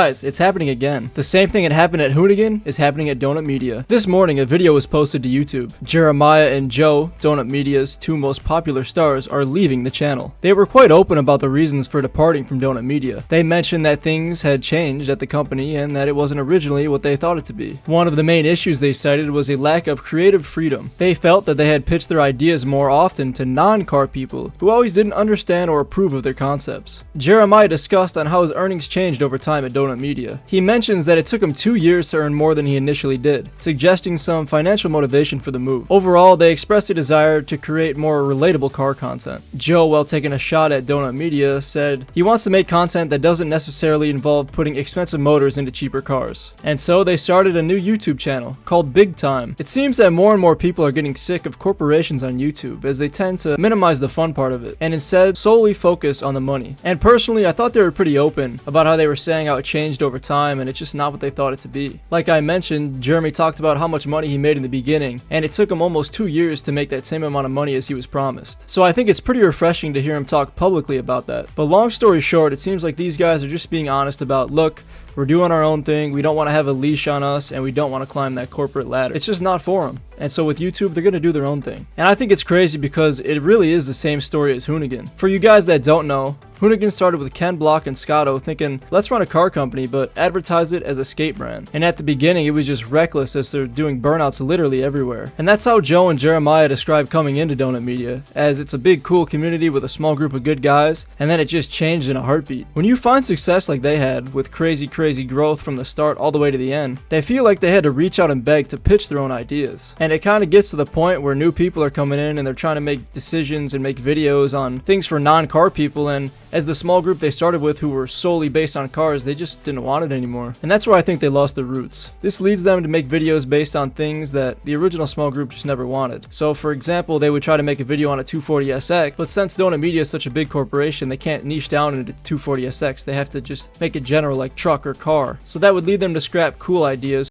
Guys, it's happening again. The same thing that happened at Hoonigan is happening at Donut Media. This morning, a video was posted to YouTube. Jeremiah and Joe, Donut Media's two most popular stars, are leaving the channel. They were quite open about the reasons for departing from Donut Media. They mentioned that things had changed at the company and that it wasn't originally what they thought it to be. One of the main issues they cited was a lack of creative freedom. They felt that they had pitched their ideas more often to non-car people who always didn't understand or approve of their concepts. Jeremiah discussed on how his earnings changed over time at Donut Media. He mentions that it took him 2 years to earn more than he initially did, suggesting some financial motivation for the move. Overall, they expressed a desire to create more relatable car content. Joe, while taking a shot at Donut Media, said he wants to make content that doesn't necessarily involve putting expensive motors into cheaper cars. And so they started a new YouTube channel called Big Time. It seems that more and more people are getting sick of corporations on YouTube, as they tend to minimize the fun part of it and instead solely focus on the money. And personally, I thought they were pretty open about how they were saying how it changed over time and it's just not what they thought it to be. Like I mentioned, Jeremy talked about how much money he made in the beginning, and it took him almost 2 years to make that same amount of money as he was promised. So I think it's pretty refreshing to hear him talk publicly about that. But long story short, it seems like these guys are just being honest about, look, we're doing our own thing, we don't want to have a leash on us, and we don't want to climb that corporate ladder. It's just not for them. And so with YouTube, they're going to do their own thing. And I think it's crazy because it really is the same story as Hoonigan. For you guys that don't know, Hoonigan started with Ken Block and Scotto thinking, let's run a car company, but advertise it as a skate brand. And at the beginning, it was just reckless as they're doing burnouts literally everywhere. And that's how Joe and Jeremiah described coming into Donut Media, as it's a big, cool community with a small group of good guys, and then it just changed in a heartbeat. When you find success like they had, with crazy growth from the start all the way to the end, they feel like they had to reach out and beg to pitch their own ideas. And it kind of gets to the point where new people are coming in and they're trying to make decisions and make videos on things for non-car people, and as the small group they started with who were solely based on cars, they just didn't want it anymore. And that's where I think they lost their roots. This leads them to make videos based on things that the original small group just never wanted. So for example, they would try to make a video on a 240SX, but since Donut Media is such a big corporation, they can't niche down into 240SX. They have to just make it general like truck or car. So that would lead them to scrap cool ideas